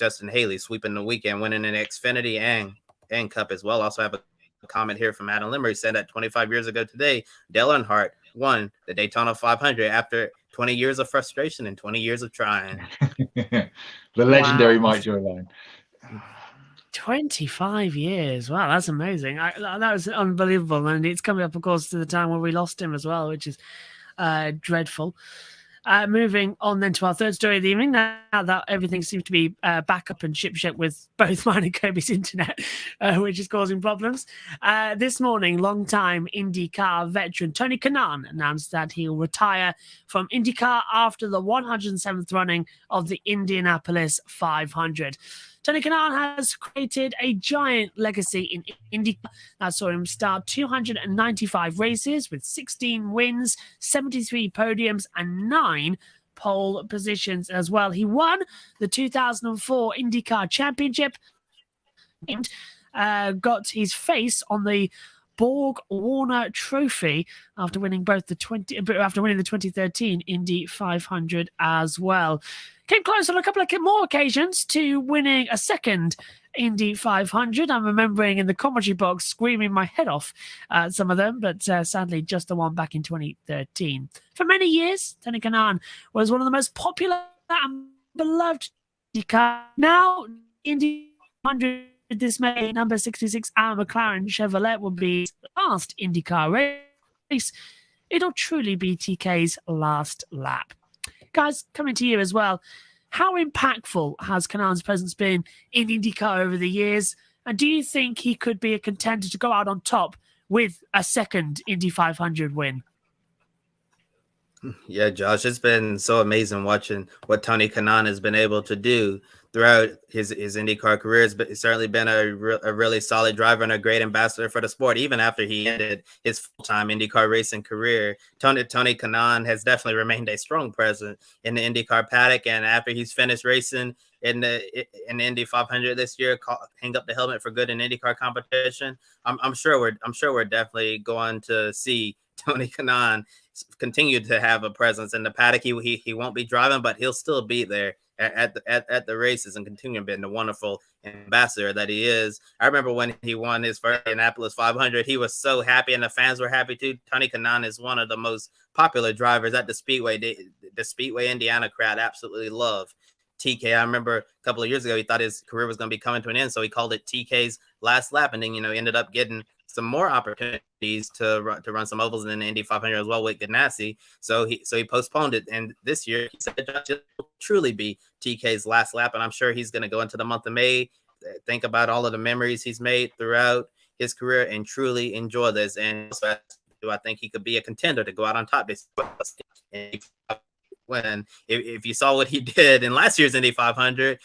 Justin Haley sweeping the weekend, winning an Xfinity and Cup as well. Also have a comment here from Adam Limmer. He said that 25 years ago today, Dale Earnhardt won the Daytona 500 after 20 years of frustration and 20 years of trying. The legendary Wow. Mike Joyline. 25 years. Wow, that's amazing. That was unbelievable. And it's coming up, of course, to the time where we lost him as well, which is dreadful. Moving on then to our third story of the evening. Now that everything seems to be back up and shipshape with both mine and Kobe's internet, which is causing problems. This morning, long-time IndyCar veteran Tony Kanaan announced that he'll retire from IndyCar after the 107th running of the Indianapolis 500. Tony Kanaan has created a giant legacy in IndyCar that saw him start 295 races with 16 wins, 73 podiums, and 9 pole positions as well. He won the 2004 IndyCar Championship and got his face on the Borg Warner Trophy after winning the 2013 Indy 500 as well. Came close on a couple of more occasions to winning a second Indy 500. I'm remembering in the commentary box screaming my head off at some of them, but sadly just the one back in 2013. For many years, Tony Kanaan was one of the most popular and beloved IndyCar. Now, Indy 500 this May, number 66 Alan McLaren Chevrolet will be his last IndyCar race. It'll truly be TK's last lap. Guys, coming to you as well, how impactful has Kanaan's presence been in IndyCar over the years? And do you think he could be a contender to go out on top with a second Indy 500 win? Yeah, Josh, it's been so amazing watching what Tony Kanaan has been able to do throughout his IndyCar career. It's certainly been a really solid driver and a great ambassador for the sport. Even after he ended his full-time IndyCar racing career, Tony Kanaan has definitely remained a strong presence in the IndyCar paddock. And after he's finished racing in the Indy 500 this year, hang up the helmet for good in IndyCar competition, I'm sure we're definitely going to see Tony Kanaan continue to have a presence in the paddock. He won't be driving, but he'll still be there at the races and continue being the wonderful ambassador that he is. I remember when he won his first Indianapolis 500, he was so happy and the fans were happy too. Tony Kanaan is one of the most popular drivers at the Speedway. The Speedway Indiana crowd absolutely love TK. I remember a couple of years ago, he thought his career was going to be coming to an end, so he called it TK's last lap, and then ended up getting some more opportunities to run some ovals in the Indy 500 as well with Ganassi. So he postponed it, and this year he said it will truly be TK's last lap, and I'm sure he's going to go into the month of May, think about all of the memories he's made throughout his career, and truly enjoy this. And so I think he could be a contender to go out on top this when if you saw what he did in last year's Indy 500,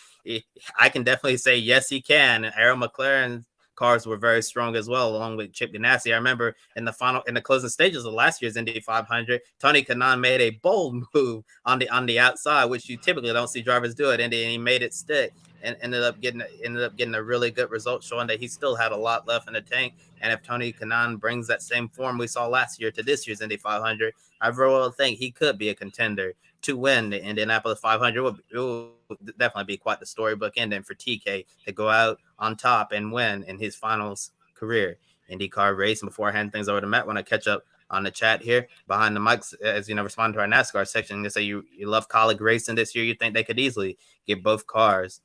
I can definitely say yes, he can. Arrow McLaren cars were very strong as well, along with Chip Ganassi. I remember in the closing stages of last year's Indy 500, Tony Kanaan made a bold move on the outside, which you typically don't see drivers do it, and he made it stick and ended up getting a really good result, showing that he still had a lot left in the tank. And if Tony Kanaan brings that same form we saw last year to this year's Indy 500, I very well think he could be a contender to win the Indianapolis 500. It will definitely be quite the storybook ending for TK to go out on top and win in his finals career IndyCar race. And before I hand things over to Matt, I want to catch up on the chat here behind the mics. As respond to our NASCAR section, you say you love college racing this year. You think they could easily get both cars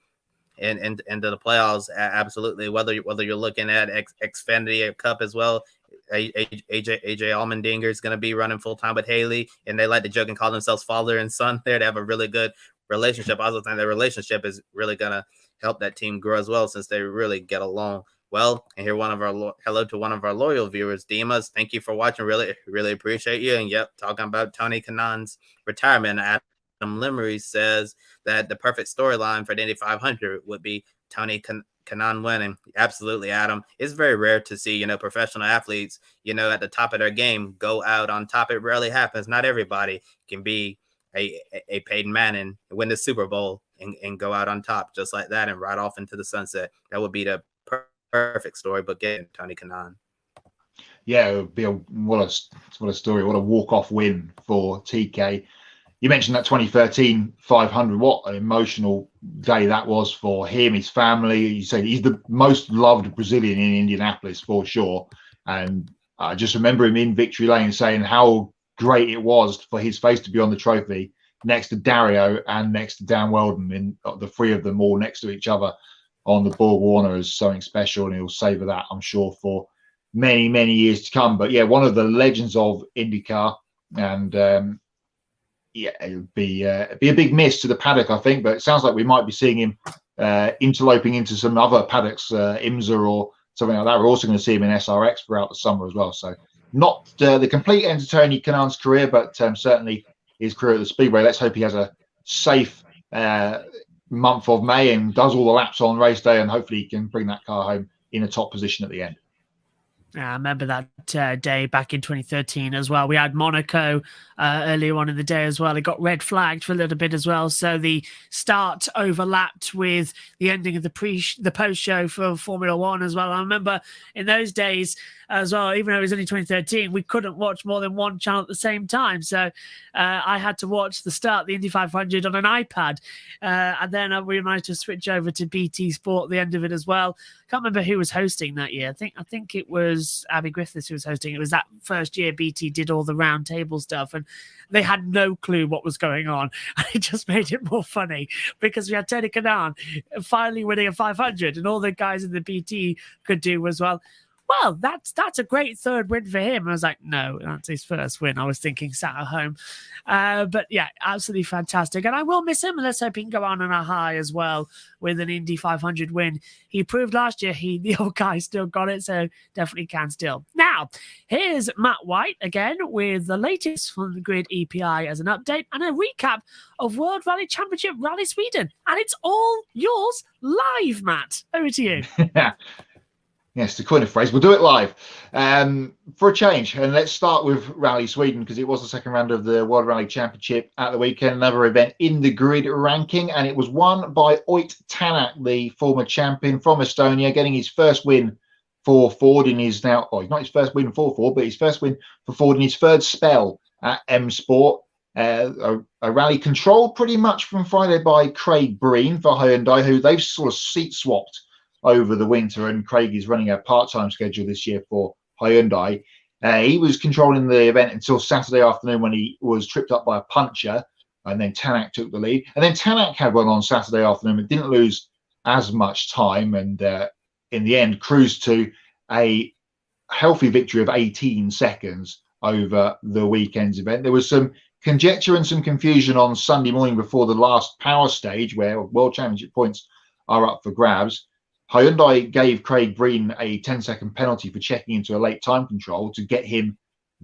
into the playoffs? Absolutely. Whether you're looking at Xfinity Cup as well, AJ Allmendinger is going to be running full time with Haley, and they like to joke and call themselves father and son there. They have a really good relationship. I also think their relationship is really going to help that team grow as well, since they really get along well. And here, hello to one of our loyal viewers, Dimas. Thank you for watching. Really appreciate you. And yep, talking about Tony Kanaan's retirement, Adam Limmery says that the perfect storyline for the Indy 500 would be Tony Kanaan winning. Absolutely, Adam. It's very rare to see, professional athletes, at the top of their game go out on top. It rarely happens. Not everybody can be a Peyton Manning, win the Super Bowl and go out on top just like that and ride off into the sunset. That would be the perfect story, but getting Tony Kanaan. Yeah, it would be what a story, what a walk-off win for TK. you mentioned that 2013 500. What an emotional day that was for him, his family. You say he's the most loved Brazilian in Indianapolis for sure. And I just remember him in victory lane saying how great it was for his face to be on the trophy next to Dario and next to Dan Weldon, in the three of them all next to each other on the Borg Warner as something special, and he'll savour that, I'm sure, for many, many years to come. But yeah, one of the legends of IndyCar, and yeah, it would be a big miss to the paddock, I think. But it sounds like we might be seeing him interloping into some other paddocks, IMSA or something like that. We're also going to see him in SRX throughout the summer as well. So not the complete end to Tony Kanaan's career, but certainly his career at the Speedway. Let's hope he has a safe month of May and does all the laps on race day, and hopefully he can bring that car home in a top position at the end. I remember that day back in 2013 as well. We had Monaco earlier on in the day as well. It got red flagged for a little bit as well. So the start overlapped with the ending of the post show for Formula One as well. I remember in those days as well, even though it was only 2013, we couldn't watch more than one channel at the same time. So I had to watch the start of the Indy 500 on an iPad. And then we managed to switch over to BT Sport at the end of it as well. Can't remember who was hosting that year. I think it was Abby Griffiths who was hosting. It was that first year BT did all the round table stuff, and they had no clue what was going on. And it just made it more funny because we had Tony Kanaan finally winning a 500, and all the guys in the BT could do was, well, that's a great third win for him. And I was like, no, that's his first win. I was thinking sat at home. But yeah, absolutely fantastic. And I will miss him, and let's hope he can go on a high as well with an Indy 500 win. He proved last year the old guy still got it, so definitely can still. Now, here's Matt White again with the latest from the Grid EPI as an update and a recap of World Rally Championship Rally Sweden. And it's all yours live, Matt. Over to you. Yes, to coin a phrase, we'll do it live for a change. And let's start with Rally Sweden, because it was the second round of the World Rally Championship at the weekend, another event in the grid ranking. And it was won by Ott Tanak, the former champion from Estonia, getting his first win for Ford in his now, he's not his first win for Ford, but his first win for Ford in his third spell at M Sport. A rally controlled pretty much from Friday by Craig Breen for Hyundai, who they've sort of seat swapped over the winter, and Craig is running a part-time schedule this year for Hyundai. He was controlling the event until Saturday afternoon when he was tripped up by a puncher, and then Tanak took the lead. And then Tanak had one on Saturday afternoon, but didn't lose as much time, and in the end cruised to a healthy victory of 18 seconds over the weekend's event. There was some conjecture and some confusion on Sunday morning before the last power stage, where World Championship points are up for grabs. Hyundai gave Craig Breen a 10-second penalty for checking into a late time control to get him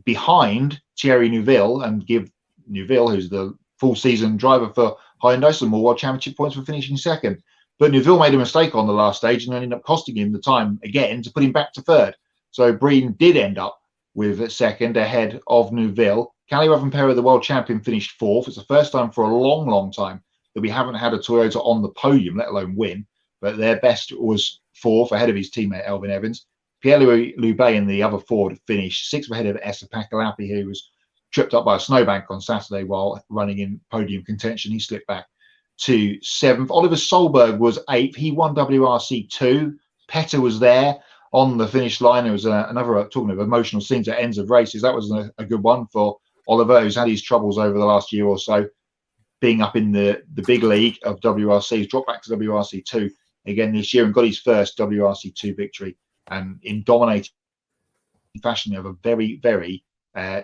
behind Thierry Neuville and give Neuville, who's the full season driver for Hyundai, some more World Championship points for finishing second. But Neuville made a mistake on the last stage and ended up costing him the time again to put him back to third. So Breen did end up with second ahead of Neuville. Kalle Rovanperä, the world champion, finished fourth. It's the first time for a long, long time that we haven't had a Toyota on the podium, let alone win. But their best was fourth, ahead of his teammate Elvin Evans. Pierre-Louis Loubet and the other Ford finished sixth ahead of Esa Pakalapi, who was tripped up by a snowbank on Saturday while running in podium contention. He slipped back to seventh. Oliver Solberg was eighth. He won WRC2. Petter was there on the finish line. There was another, talking of emotional scenes at ends of races, that was a good one for Oliver, who's had his troubles over the last year or so, being up in the big league of WRC. He's dropped back to WRC2 again this year and got his first WRC2 victory, and in dominating fashion of a very, very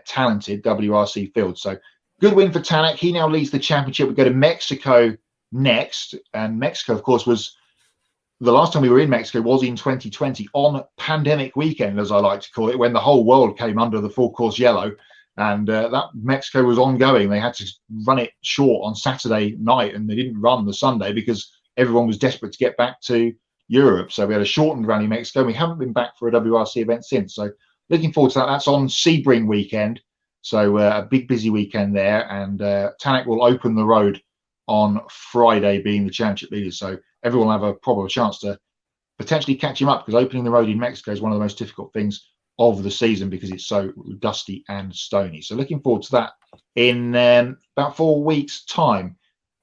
talented WRC field. So good win for Tanak. He now leads the championship. We go to Mexico next, and Mexico, of course, was the last time we were in Mexico was in 2020 on pandemic weekend, as I like to call it, when the whole world came under the full course yellow, and that Mexico was ongoing. They had to run it short on Saturday night, and they didn't run the Sunday because everyone was desperate to get back to Europe. So we had a shortened rally in Mexico. We haven't been back for a WRC event since. So looking forward to that. That's on Sebring weekend. So a big, busy weekend there. And Tanak will open the road on Friday, being the championship leader. So everyone will have a probable chance to potentially catch him up, because opening the road in Mexico is one of the most difficult things of the season because it's so dusty and stony. So looking forward to that in about 4 weeks' time.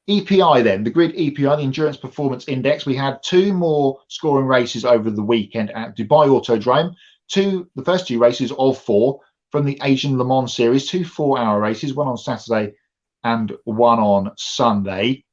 EPI then, the grid EPI, the Endurance Performance Index. We had 2 more scoring races over the weekend at Dubai Autodrome. The first 2 races of 4 from the Asian Le Mans Series, 2 4-hour races, one on Saturday and one on Sunday.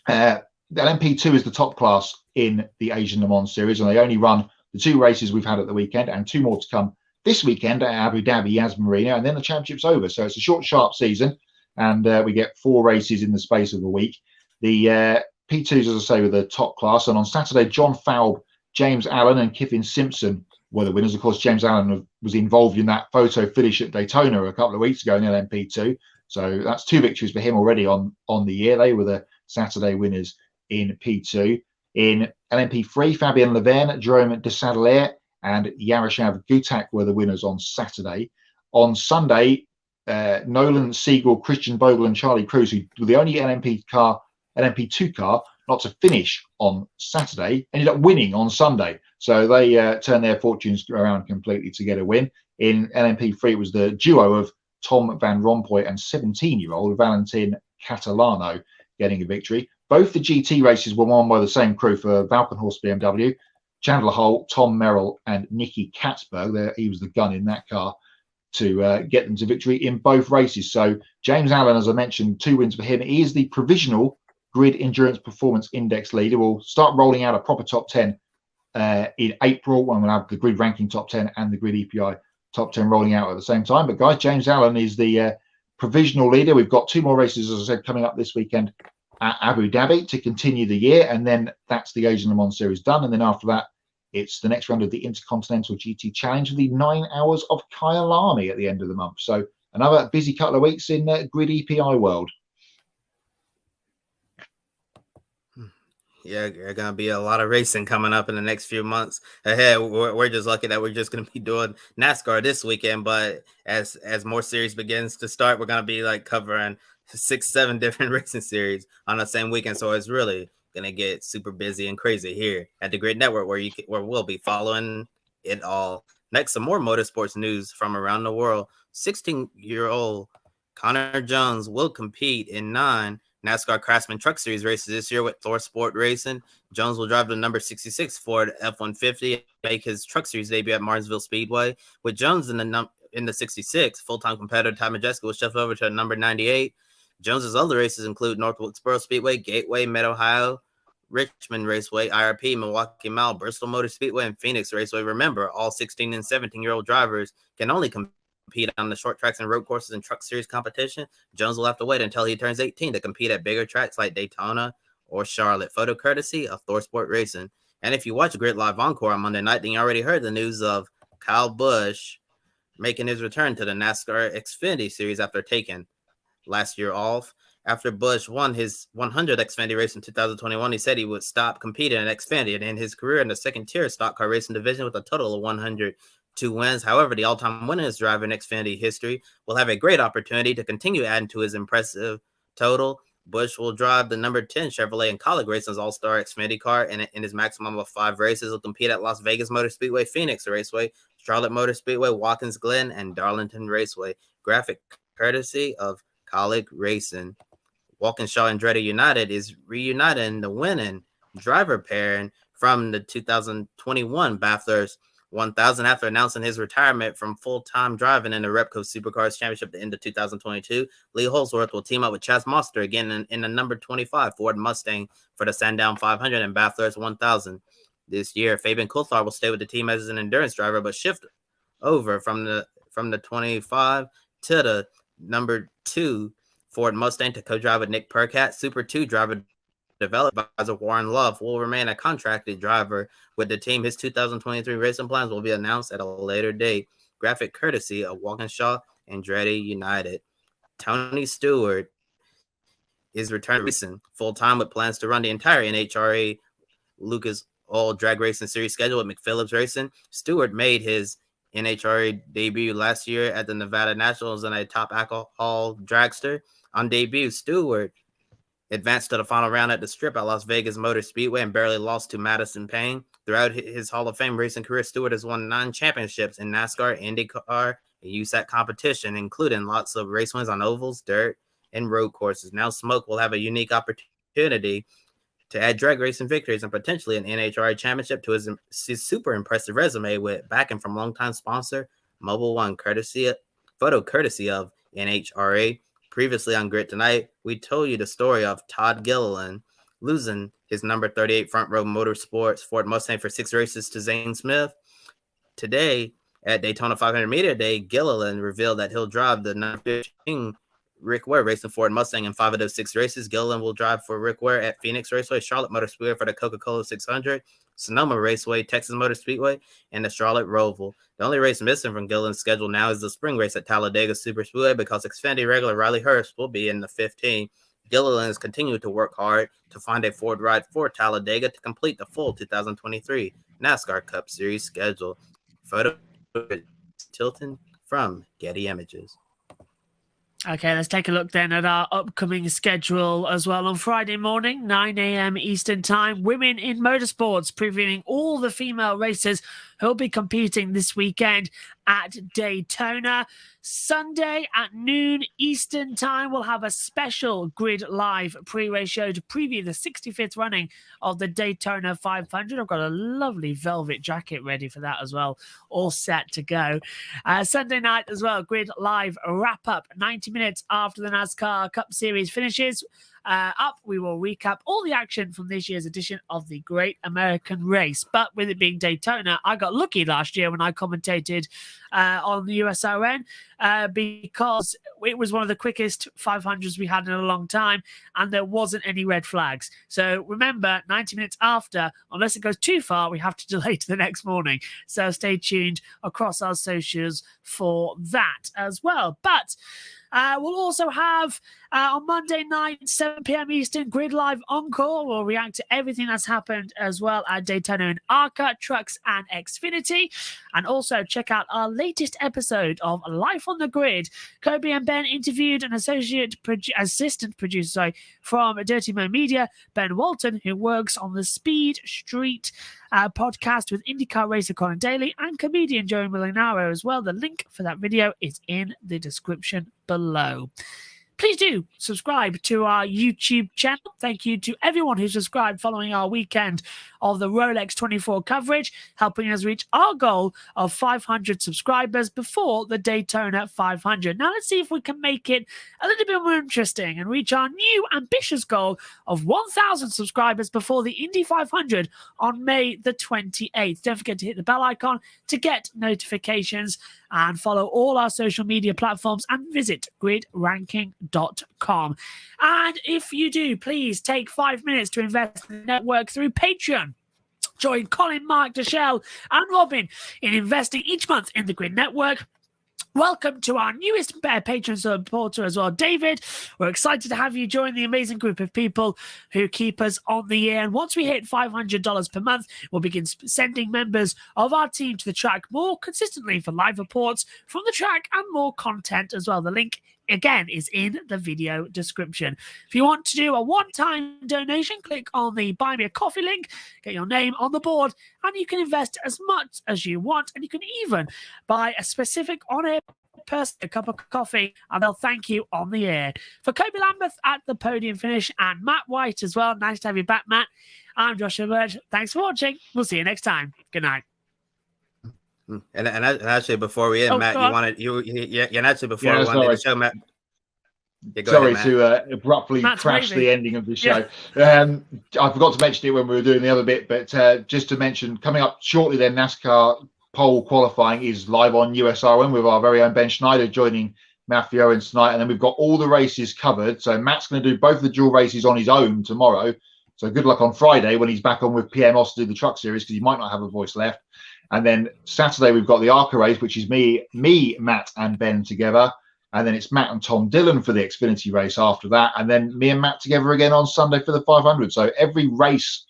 The LMP2 is the top class in the Asian Le Mans Series, and they only run the 2 races we've had at the weekend and 2 more to come this weekend at Abu Dhabi, Yas Marina, and then the championship's over. So it's a short, sharp season, and we get 4 races in the space of a week. The P2s, as I say, were the top class, and on Saturday, John Falb, James Allen, and Kiffin Simpson were the winners. Of course, James Allen was involved in that photo finish at Daytona a couple of weeks ago in LMP2. So that's 2 victories for him already on the year. They were the Saturday winners in P2. In LMP3, Fabien Laverne, Jerome de Sadelaire, and Yaroslav Gutak were the winners on Saturday. On Sunday, Nolan Siegel, Christian Bogle, and Charlie Cruz, who were the only LMP2 car not to finish on Saturday, ended up winning on Sunday. So they turned their fortunes around completely to get a win. In LMP3, it was the duo of Tom Van Rompuy and 17-year-old Valentin Catalano getting a victory. Both the GT races were won by the same crew for Valkenhorst BMW, Chandler Holt, Tom Merrill, and Nicky Katzberg. He was the gun in that car to get them to victory in both races. So James Allen, as I mentioned, 2 wins for him. He is the provisional Grid Endurance Performance Index leader. We'll start rolling out a proper top 10 in April, when we'll have the grid ranking top 10 and the grid EPI top 10 rolling out at the same time. But guys, James Allen is the provisional leader. We've got 2 more races, as I said, coming up this weekend at Abu Dhabi to continue the year, and then that's the Asian Le Mans Series done. And then after that, it's the next round of the Intercontinental GT Challenge with the 9 hours of Kyalami at the end of the month. So another busy couple of weeks in grid EPI world. Yeah, there's going to be a lot of racing coming up in the next few months ahead. We're just lucky that we're just going to be doing NASCAR this weekend. But as more series begins to start, we're going to be like covering 6-7 different racing series on the same weekend. So it's really going to get super busy and crazy here at the Grid Network, where we'll be following it all. Next, some more motorsports news from around the world. 16-year-old Connor Jones will compete in 9 NASCAR Craftsman Truck Series races this year with Thor Sport Racing. Jones will drive the number 66 Ford F-150 and make his Truck Series debut at Martinsville Speedway. With Jones in the 66, full-time competitor Ty Majeska will shift over to number 98. Jones's other races include Northwood Spur Speedway, Gateway, Mid-Ohio, Richmond Raceway, IRP, Milwaukee Mile, Bristol Motor Speedway, and Phoenix Raceway. Remember, all 16 and 17-year-old drivers can only compete on the short tracks and road courses and Truck Series competition. Jones will have to wait until he turns 18 to compete at bigger tracks like Daytona or Charlotte. Photo courtesy of Thor Sport Racing. And if you watch Grid Live Encore on Monday night, then you already heard the news of Kyle Busch making his return to the NASCAR Xfinity Series after taking last year off. After Busch won his 100th Xfinity race in 2021, he said he would stop competing in Xfinity and end his career in the second-tier stock car racing division with a total of 102 wins. However, the all-time winningest driver in Xfinity history will have a great opportunity to continue adding to his impressive total. Busch will drive the number 10 Chevrolet and Kaulig Racing's All-Star Xfinity car in his maximum of 5 races. He'll compete at Las Vegas Motor Speedway, Phoenix Raceway, Charlotte Motor Speedway, Watkins Glen, and Darlington Raceway. Graphic courtesy of Kaulig Racing. Walkinshaw Andretti United is reuniting the winning driver pairing from the 2021 Bathurst 1000 after announcing his retirement from full-time driving in the Repco Supercars Championship at the end of 2022. Lee Holsworth will team up with Chas Monster again in the number 25 Ford Mustang for the Sandown 500 and Bathurst 1000 this year. Fabian Coulthard will stay with the team as an endurance driver, but shift over from the 25 to the number 2 Ford Mustang to co-drive with Nick Percat. Super 2 driver developed by Warren Love will remain a contracted driver with the team. His 2023 racing plans will be announced at a later date. Graphic courtesy of Walkinshaw Andretti United. Tony Stewart is returning racing full-time with plans to run the entire NHRA Lucas Oil Drag Racing Series schedule with McPhillips Racing. Stewart made his NHRA debut last year at the Nevada Nationals in a top alcohol dragster. On debut, Stewart advanced to the final round at the Strip at Las Vegas Motor Speedway and barely lost to Madison Payne. Throughout his Hall of Fame racing career, Stewart has won 9 championships in NASCAR, IndyCar, and USAC competition, including lots of race wins on ovals, dirt, and road courses. Now Smoke will have a unique opportunity to add drag racing victories and potentially an NHRA championship to his super impressive resume with backing from longtime sponsor Mobile One, courtesy of NHRA. Previously on Grid Tonight, we told you the story of Todd Gilliland losing his number 38 Front Row Motorsports Ford Mustang for 6 races to Zane Smith. Today, at Daytona 500 Meter Day, Gilliland revealed that he'll drive the number 15 Rick Ware racing Ford Mustang in 5 of those 6 races. Gilliland will drive for Rick Ware at Phoenix Raceway, Charlotte Motor Speedway for the Coca-Cola 600, Sonoma Raceway, Texas Motor Speedway, and the Charlotte Roval. The only race missing from Gilliland's schedule now is the spring race at Talladega Super Speedway because Xfinity regular Riley Hurst will be in the 15. Gilliland has continued to work hard to find a Ford ride for Talladega to complete the full 2023 NASCAR Cup Series schedule. Photo Tilton from Getty Images. Okay, let's take a look then at our upcoming schedule as well. On Friday morning, 9 a.m. Eastern Time, Women in Motorsports, previewing all the female racers who'll be competing this weekend at Daytona. Sunday at noon Eastern Time, we'll have a special Grid Live pre-race show to preview the 65th running of the Daytona 500. I've got a lovely velvet jacket ready for that as well, all set to go. Sunday night as well, Grid Live wrap-up 90 minutes after the NASCAR Cup Series finishes. We will recap all the action from this year's edition of the Great American Race. But with it being Daytona, I got lucky last year when I commentated on the USRN because it was one of the quickest 500s we had in a long time, and there wasn't any red flags. So remember, 90 minutes after, unless it goes too far, we have to delay to the next morning. So stay tuned across our socials for that as well. But we'll also have on Monday night, 7 p.m. Eastern, Grid Live Encore. We'll react to everything that's happened as well at Daytona and ARCA, Trucks and Xfinity. And also check out our latest episode of Life on the Grid. Kobe and Ben interviewed an assistant producer from Dirty Mo Media, Ben Walton, who works on the Speed Street podcast with IndyCar racer Colin Daly and comedian Joey Molinaro as well. The link for that video is in the description below. Please do subscribe to our YouTube channel. Thank you to everyone who subscribed following our weekend of the Rolex 24 coverage, helping us reach our goal of 500 subscribers before the Daytona 500. Now let's see if we can make it a little bit more interesting and reach our new ambitious goal of 1,000 subscribers before the Indy 500 on May the 28th. Don't forget to hit the bell icon to get notifications and follow all our social media platforms and visit gridranking.com. And if you do, please take 5 minutes to invest in the network through Patreon. Join Colin, Mark, Deshelle, and Robin in investing each month in the Grid Network. Welcome to our newest patron supporter as well, David. We're excited to have you join the amazing group of people who keep us on the air. And once we hit $500 per month, we'll begin sending members of our team to the track more consistently for live reports from the track and more content as well. The link again is in the video description. If you want to do a one-time donation, click on the Buy Me a Coffee link, get your name on the board, and you can invest as much as you want. And you can even buy a specific on-air person a cup of coffee, and they'll thank you on the air. For Kobe Lambeth at the podium finish and Matt White as well. Nice to have you back, Matt. I'm Joshua Birch. Thanks for watching. We'll see you next time. Good night. And actually, before we end, Matt, wanted to show Matt. Yeah, Sorry ahead, to abruptly crash the ending of the show. Yeah. I forgot to mention it when we were doing the other bit, but just to mention, coming up shortly, then NASCAR pole qualifying is live on USRN with our very own Ben Schneider joining Matthew Owens tonight, and then we've got all the races covered. So Matt's going to do both the dual races on his own tomorrow. So good luck on Friday when he's back on with PM Oss to do the Truck Series, because he might not have a voice left. And then Saturday, we've got the ARCA race, which is me, Matt, and Ben together. And then it's Matt and Tom Dillon for the Xfinity race after that. And then me and Matt together again on Sunday for the 500. So every race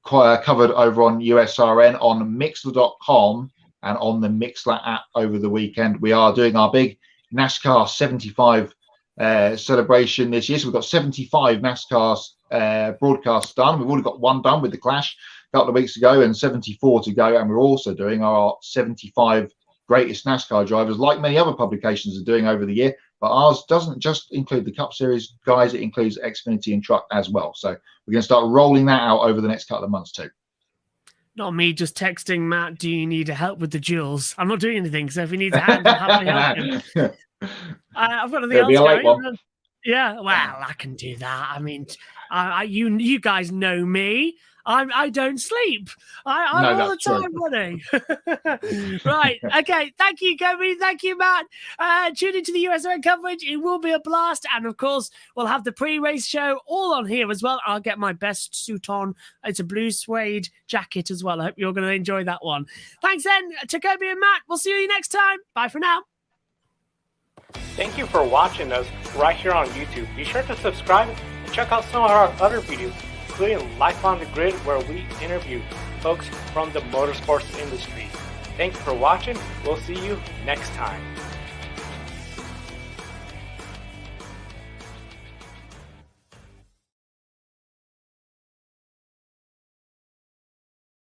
covered over on USRN, on Mixler.com, and on the Mixler app over the weekend. We are doing our big NASCAR 75 celebration this year. So we've got 75 NASCAR broadcasts done. We've already got one done with the Clash a couple of weeks ago and 74 to go. And we're also doing our 75 greatest NASCAR drivers, like many other publications are doing over the year. But ours doesn't just include the Cup Series guys, it includes Xfinity and Truck as well. So we're going to start rolling that out over the next couple of months too. Not me just texting Matt, do you need help with the duels? I'm not doing anything, so if he needs a hand, I'll happily help him. I've got nothing else going. Yeah, well, I can do that. I mean, you guys know me. I don't sleep. I'm all the time running. Right. Okay. Thank you, Kobe. Thank you, Matt. Tune into the US Open coverage. It will be a blast. And of course, we'll have the pre-race show all on here as well. I'll get my best suit on. It's a blue suede jacket as well. I hope you're going to enjoy that one. Thanks then to Kobe and Matt. We'll see you next time. Bye for now. Thank you for watching us right here on YouTube. Be sure to subscribe and check out some of our other videos, including Life on the Grid, where we interview folks from the motorsports industry. Thank you for watching. We'll see you next time.